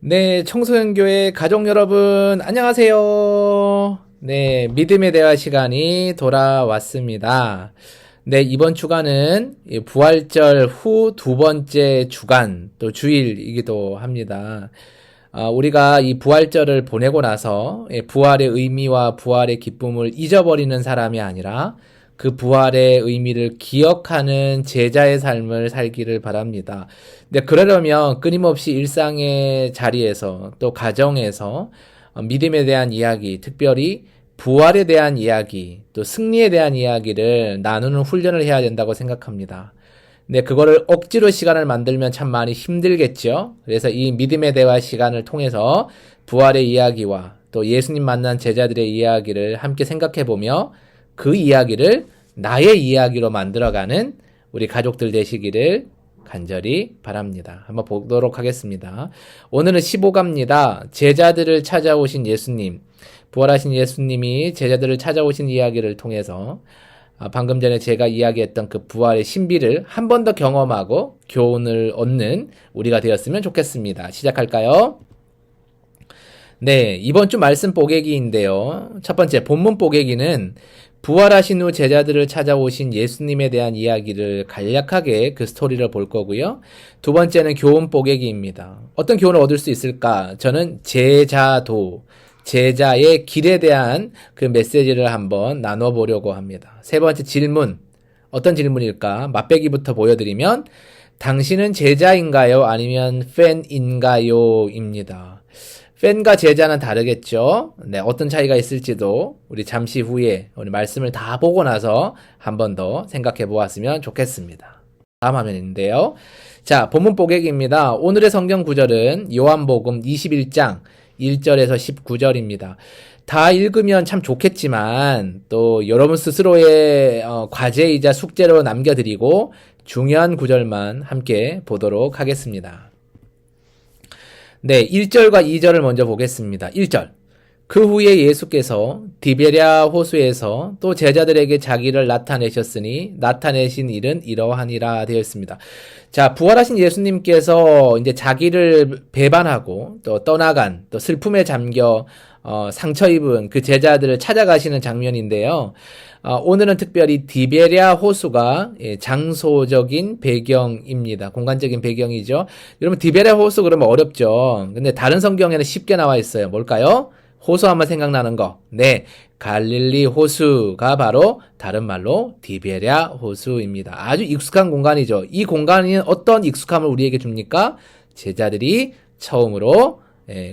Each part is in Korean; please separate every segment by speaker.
Speaker 1: 네, 청소년교회 가족 여러분, 안녕하세요. 네, 믿음의 대화 시간이 돌아왔습니다. 네, 이번 주간은 부활절 후 두 번째 주간, 또 주일이기도 합니다. 우리가 이 부활절을 보내고 나서 부활의 의미와 부활의 기쁨을 잊어버리는 사람이 아니라 그 부활의 의미를 기억하는 제자의 삶을 살기를 바랍니다. 근데 그러려면 끊임없이 일상의 자리에서 또 가정에서 믿음에 대한 이야기, 특별히 부활에 대한 이야기, 또 승리에 대한 이야기를 나누는 훈련을 해야 된다고 생각합니다. 근데 그거를 억지로 시간을 만들면 참 많이 힘들겠죠. 그래서 이 믿음의 대화 시간을 통해서 부활의 이야기와 또 예수님 만난 제자들의 이야기를 함께 생각해보며 그 이야기를 나의 이야기로 만들어가는 우리 가족들 되시기를 간절히 바랍니다. 한번 보도록 하겠습니다. 오늘은 15가입니다. 제자들을 찾아오신 예수님, 부활하신 예수님이 제자들을 찾아오신 이야기를 통해서 방금 전에 제가 이야기했던 그 부활의 신비를 한 번 더 경험하고 교훈을 얻는 우리가 되었으면 좋겠습니다. 시작할까요? 네, 이번 주 말씀 뽀개기인데요. 첫 번째, 본문 뽀개기는 부활하신 후 제자들을 찾아오신 예수님에 대한 이야기를 간략하게 그 스토리를 볼 거고요. 두 번째는 교훈 뽀개기입니다. 어떤 교훈을 얻을 수 있을까? 저는 제자의 길에 대한 그 메시지를 한번 나눠보려고 합니다. 세 번째 질문, 어떤 질문일까? 맛배기부터 보여드리면 당신은 제자인가요? 아니면 팬인가요? 입니다. 팬과 제자는 다르겠죠? 네, 어떤 차이가 있을지도 우리 잠시 후에 우리 말씀을 다 보고 나서 한 번 더 생각해 보았으면 좋겠습니다. 다음 화면인데요. 자, 본문 뽀개기입니다. 오늘의 성경 구절은 요한복음 21장 1절에서 19절입니다. 다 읽으면 참 좋겠지만 또 여러분 스스로의 과제이자 숙제로 남겨드리고 중요한 구절만 함께 보도록 하겠습니다. 네, 1절과 2절을 먼저 보겠습니다. 1절. 그 후에 예수께서 디베랴 호수에서 또 제자들에게 자기를 나타내셨으니 나타내신 일은 이러하니라 되어 있습니다. 자, 부활하신 예수님께서 이제 자기를 배반하고 또 떠나간 또 슬픔에 잠겨 상처 입은 그 제자들을 찾아가시는 장면인데요. 오늘은 특별히 디베랴 호수가 장소적인 배경입니다. 공간적인 배경이죠. 여러분 디베랴 호수 그러면 어렵죠. 근데 다른 성경에는 쉽게 나와 있어요. 뭘까요? 호수 하면 생각나는 거. 네, 갈릴리 호수가 바로 다른 말로 디베랴 호수입니다. 아주 익숙한 공간이죠. 이 공간이 어떤 익숙함을 우리에게 줍니까? 제자들이 처음으로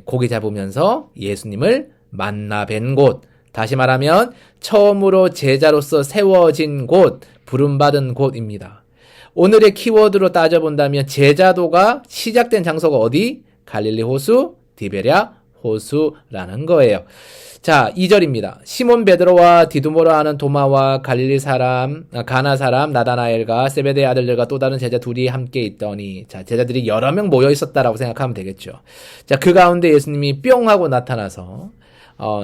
Speaker 1: 고기 잡으면서 예수님을 만나 뵌 곳. 다시 말하면 처음으로 제자로서 세워진 곳, 부름받은 곳입니다. 오늘의 키워드로 따져본다면 제자도가 시작된 장소가 어디? 갈릴리 호수, 디베랴 호수라는 거예요. 자, 2절입니다. 시몬 베드로와 디두모라 하는 도마와 갈릴리 사람, 가나 사람 나다나엘과 세베대의 아들들과 또 다른 제자 둘이 함께 있더니, 자, 제자들이 여러 명 모여 있었다라고 생각하면 되겠죠. 자, 그 가운데 예수님이 뿅 하고 나타나서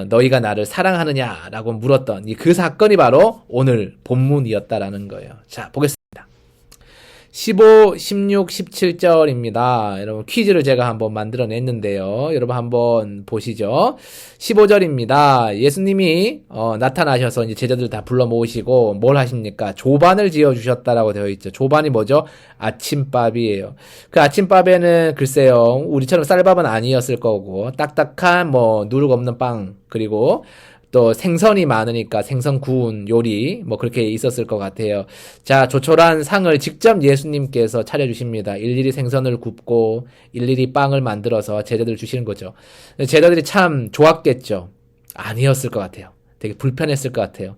Speaker 1: 너희가 나를 사랑하느냐라고 물었던 그 사건이 바로 오늘 본문이었다라는 거예요. 자, 보겠습니다. 15, 16, 17절입니다. 여러분 퀴즈를 제가 한번 만들어냈는데요. 여러분 한번 보시죠. 15절입니다. 예수님이 나타나셔서 이제 제자들 다 불러 모으시고 뭘 하십니까? 조반을 지어 주셨다라고 되어 있죠. 조반이 뭐죠? 아침밥이에요. 그 아침밥에는 글쎄요, 우리처럼 쌀밥은 아니었을 거고 딱딱한 뭐 누룩 없는 빵, 그리고 또 생선이 많으니까 생선 구운 요리 뭐 그렇게 있었을 것 같아요. 자, 조촐한 상을 직접 예수님께서 차려주십니다. 일일이 생선을 굽고 일일이 빵을 만들어서 제자들 주시는 거죠. 제자들이 참 좋았겠죠. 아니었을 것 같아요. 되게 불편했을 것 같아요.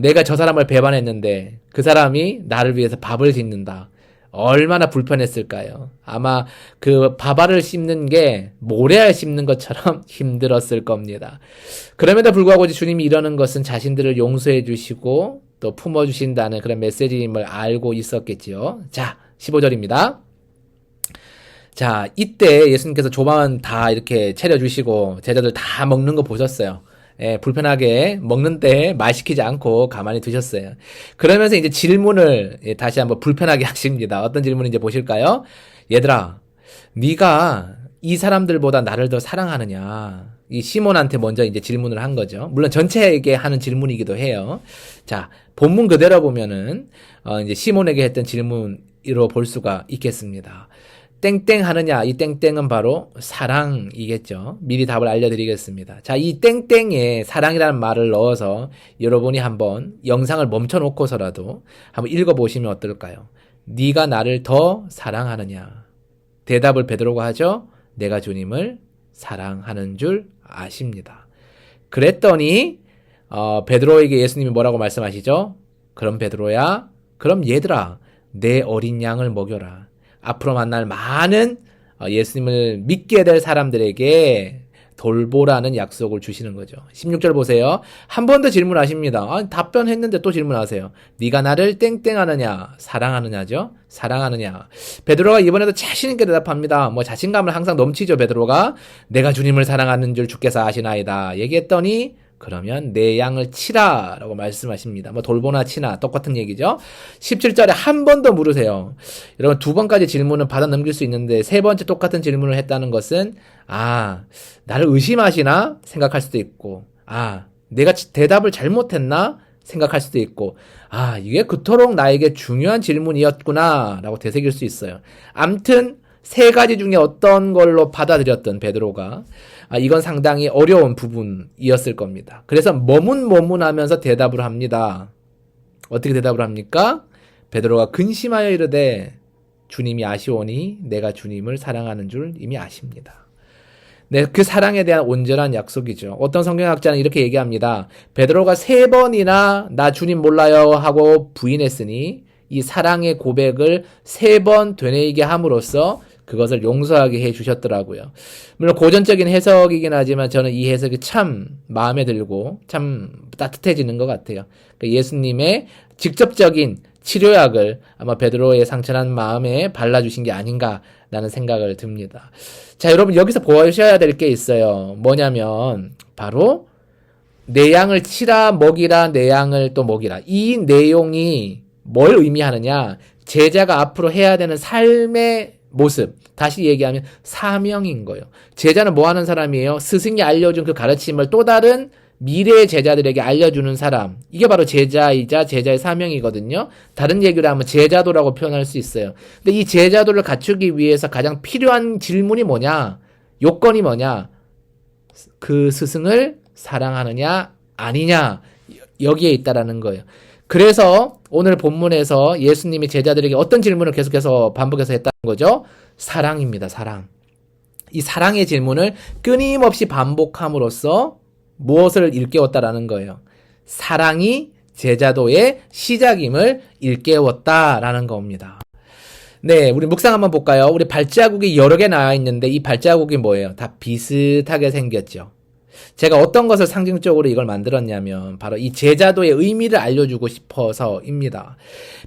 Speaker 1: 내가 저 사람을 배반했는데 그 사람이 나를 위해서 밥을 짓는다. 얼마나 불편했을까요? 아마 그 밥알을 씹는 게 모래알 씹는 것처럼 힘들었을 겁니다. 그럼에도 불구하고 주님이 이러는 것은 자신들을 용서해 주시고 또 품어주신다는 그런 메시지임을 알고 있었겠지요. 자, 15절입니다. 자, 이때 예수님께서 조반 다 이렇게 차려주시고 제자들 다 먹는 거 보셨어요. 불편하게 먹는데 말 시키지 않고 가만히 두셨어요. 그러면서 이제 질문을 다시 한번 불편하게 하십니다. 어떤 질문인지 보실까요? 얘들아, 네가 이 사람들보다 나를 더 사랑하느냐. 이 시몬한테 먼저 이제 질문을 한 거죠. 물론 전체에게 하는 질문이기도 해요. 자, 본문 그대로 보면은, 이제 시몬에게 했던 질문으로 볼 수가 있겠습니다. 땡땡 하느냐, 이 땡땡은 바로 사랑이겠죠. 미리 답을 알려드리겠습니다. 자, 이 땡땡에 사랑이라는 말을 넣어서 여러분이 한번 영상을 멈춰놓고서라도 한번 읽어보시면 어떨까요? 네가 나를 더 사랑하느냐. 대답을 베드로가 하죠. 내가 주님을 사랑하는 줄 아십니다. 그랬더니 베드로에게 예수님이 뭐라고 말씀하시죠? 그럼 베드로야, 그럼 얘들아, 내 어린 양을 먹여라. 앞으로 만날 많은 예수님을 믿게 될 사람들에게 돌보라는 약속을 주시는 거죠. 16절 보세요. 한 번 더 질문하십니다. 답변했는데 또 질문하세요. 네가 나를 땡땡하느냐, 사랑하느냐죠? 사랑하느냐. 베드로가 이번에도 자신 있게 대답합니다. 뭐 자신감을 항상 넘치죠, 베드로가. 내가 주님을 사랑하는 줄 주께서 아시나이다. 얘기했더니 그러면 내 양을 치라 라고 말씀하십니다. 뭐 돌보나 치나 똑같은 얘기죠. 17절에 한 번 더 물으세요. 여러분 두 번까지 질문은 받아 넘길 수 있는데 세 번째 똑같은 질문을 했다는 것은 나를 의심하시나 생각할 수도 있고 내가 대답을 잘못했나 생각할 수도 있고 이게 그토록 나에게 중요한 질문이었구나 라고 되새길 수 있어요. 암튼 세 가지 중에 어떤 걸로 받아들였던 베드로가 이건 상당히 어려운 부분이었을 겁니다. 그래서 머문머문하면서 대답을 합니다. 어떻게 대답을 합니까? 베드로가 근심하여 이르되 주님이 아시오니 내가 주님을 사랑하는 줄 이미 아십니다. 네, 그 사랑에 대한 온전한 약속이죠. 어떤 성경학자는 이렇게 얘기합니다. 베드로가 3번이나 나 주님 몰라요 하고 부인했으니 이 사랑의 고백을 3번 되뇌이게 함으로써 그것을 용서하게 해 주셨더라고요. 물론 고전적인 해석이긴 하지만 저는 이 해석이 참 마음에 들고 참 따뜻해지는 것 같아요. 그러니까 예수님의 직접적인 치료약을 아마 베드로의 상처난 마음에 발라주신 게 아닌가라는 생각을 듭니다. 자, 여러분 여기서 보셔야 될 게 있어요. 뭐냐면 바로 내 양을 치라 먹이라 내 양을 또 먹이라. 이 내용이 뭘 의미하느냐. 제자가 앞으로 해야 되는 삶의 모습, 다시 얘기하면 사명인 거예요. 제자는 뭐 하는 사람이에요? 스승이 알려준 그 가르침을 또 다른 미래의 제자들에게 알려주는 사람. 이게 바로 제자이자 제자의 사명이거든요. 다른 얘기로 하면 제자도라고 표현할 수 있어요. 근데 이 제자도를 갖추기 위해서 가장 필요한 질문이 뭐냐? 요건이 뭐냐? 그 스승을 사랑하느냐 아니냐? 여기에 있다라는 거예요. 그래서 오늘 본문에서 예수님이 제자들에게 어떤 질문을 계속해서 반복해서 했다는 거죠? 사랑입니다. 사랑. 이 사랑의 질문을 끊임없이 반복함으로써 무엇을 일깨웠다라는 거예요? 사랑이 제자도의 시작임을 일깨웠다라는 겁니다. 네, 우리 묵상 한번 볼까요? 우리 발자국이 여러 개 나와 있는데 이 발자국이 뭐예요? 다 비슷하게 생겼죠. 제가 어떤 것을 상징적으로 이걸 만들었냐면 바로 이 제자도의 의미를 알려주고 싶어서입니다.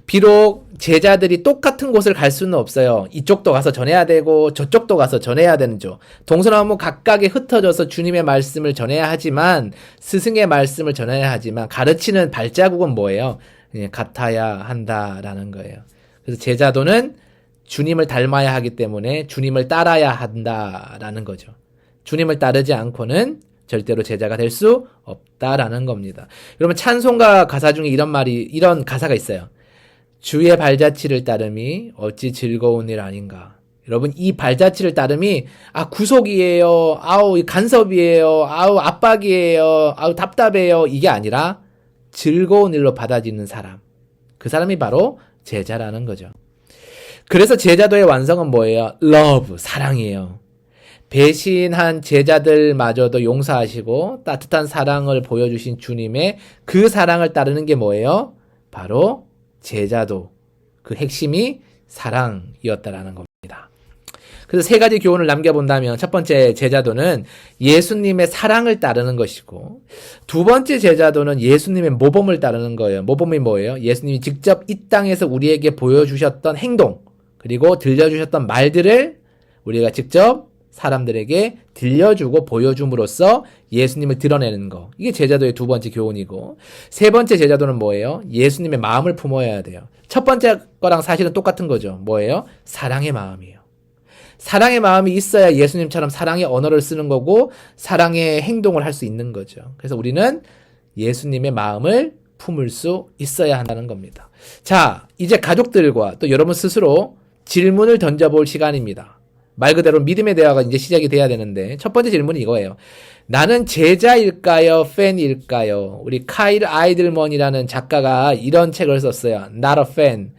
Speaker 1: 비록 제자들이 똑같은 곳을 갈 수는 없어요. 이쪽도 가서 전해야 되고 저쪽도 가서 전해야 되는죠. 동서남북 각각에 흩어져서 주님의 말씀을 전해야 하지만 스승의 말씀을 전해야 하지만 가르치는 발자국은 뭐예요? 같아야 한다라는 거예요. 그래서 제자도는 주님을 닮아야 하기 때문에 주님을 따라야 한다라는 거죠. 주님을 따르지 않고는 절대로 제자가 될 수 없다라는 겁니다. 여러분 찬송가 가사 중에 이런 가사가 있어요. 주의 발자취를 따름이 어찌 즐거운 일 아닌가. 여러분 이 발자취를 따름이 구속이에요. 간섭이에요. 압박이에요. 답답해요. 이게 아니라 즐거운 일로 받아지는 사람. 그 사람이 바로 제자라는 거죠. 그래서 제자도의 완성은 뭐예요? love, 사랑이에요. 배신한 제자들마저도 용서하시고 따뜻한 사랑을 보여주신 주님의 그 사랑을 따르는 게 뭐예요? 바로 제자도. 그 핵심이 사랑이었다라는 겁니다. 그래서 세 가지 교훈을 남겨본다면 첫 번째 제자도는 예수님의 사랑을 따르는 것이고 두 번째 제자도는 예수님의 모범을 따르는 거예요. 모범이 뭐예요? 예수님이 직접 이 땅에서 우리에게 보여주셨던 행동 그리고 들려주셨던 말들을 우리가 직접 사람들에게 들려주고 보여줌으로써 예수님을 드러내는 거. 이게 제자도의 두 번째 교훈이고 세 번째 제자도는 뭐예요? 예수님의 마음을 품어야 돼요. 첫 번째 거랑 사실은 똑같은 거죠. 뭐예요? 사랑의 마음이에요. 사랑의 마음이 있어야 예수님처럼 사랑의 언어를 쓰는 거고 사랑의 행동을 할 수 있는 거죠. 그래서 우리는 예수님의 마음을 품을 수 있어야 한다는 겁니다. 자, 이제 가족들과 또 여러분 스스로 질문을 던져볼 시간입니다. 말 그대로 믿음의 대화가 이제 시작이 돼야 되는데 첫 번째 질문이 이거예요. 나는 제자일까요? 팬일까요? 우리 카일 아이들먼이라는 작가가 이런 책을 썼어요. Not a fan.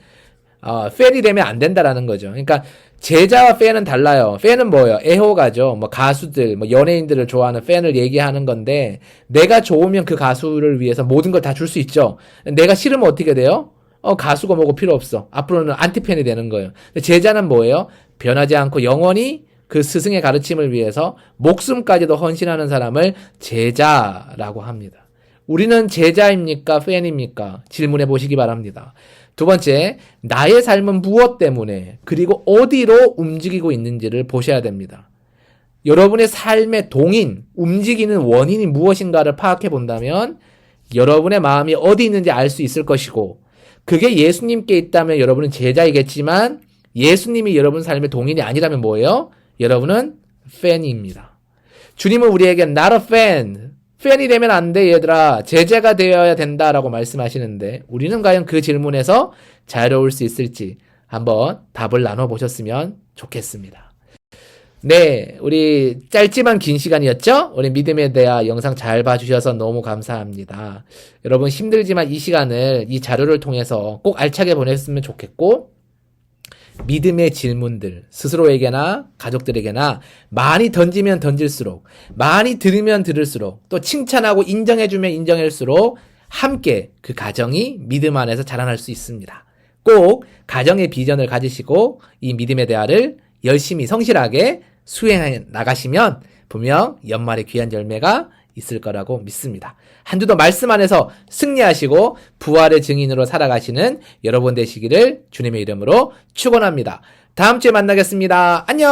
Speaker 1: 팬이 되면 안 된다라는 거죠. 그러니까 제자와 팬은 달라요. 팬은 뭐예요? 애호가죠. 뭐 가수들, 뭐 연예인들을 좋아하는 팬을 얘기하는 건데 내가 좋으면 그 가수를 위해서 모든 걸 다 줄 수 있죠. 내가 싫으면 어떻게 돼요? 가수가 뭐고 필요 없어. 앞으로는 안티팬이 되는 거예요. 제자는 뭐예요? 변하지 않고 영원히 그 스승의 가르침을 위해서 목숨까지도 헌신하는 사람을 제자라고 합니다. 우리는 제자입니까? 팬입니까? 질문해 보시기 바랍니다. 두 번째, 나의 삶은 무엇 때문에 그리고 어디로 움직이고 있는지를 보셔야 됩니다. 여러분의 삶의 동인, 움직이는 원인이 무엇인가를 파악해 본다면 여러분의 마음이 어디 있는지 알 수 있을 것이고 그게 예수님께 있다면 여러분은 제자이겠지만 예수님이 여러분 삶의 동인이 아니라면 뭐예요? 여러분은 팬입니다. 주님은 우리에게 not a fan, 팬이 되면 안 돼 얘들아, 제자가 되어야 된다라고 말씀하시는데 우리는 과연 그 질문에서 자유로울 수 있을지 한번 답을 나눠보셨으면 좋겠습니다. 네, 우리 짧지만 긴 시간이었죠? 우리 믿음에 대한 영상 잘 봐주셔서 너무 감사합니다. 여러분 힘들지만 이 시간을 이 자료를 통해서 꼭 알차게 보냈으면 좋겠고 믿음의 질문들 스스로에게나 가족들에게나 많이 던지면 던질수록 많이 들으면 들을수록 또 칭찬하고 인정해주면 인정할수록 함께 그 가정이 믿음 안에서 자라날 수 있습니다. 꼭 가정의 비전을 가지시고 이 믿음의 대화를 열심히 성실하게 수행해 나가시면 분명 연말에 귀한 열매가 있을 거라고 믿습니다. 한 주도 말씀 안에서 승리하시고 부활의 증인으로 살아가시는 여러분 되시기를 주님의 이름으로 축원합니다. 다음 주에 만나겠습니다. 안녕.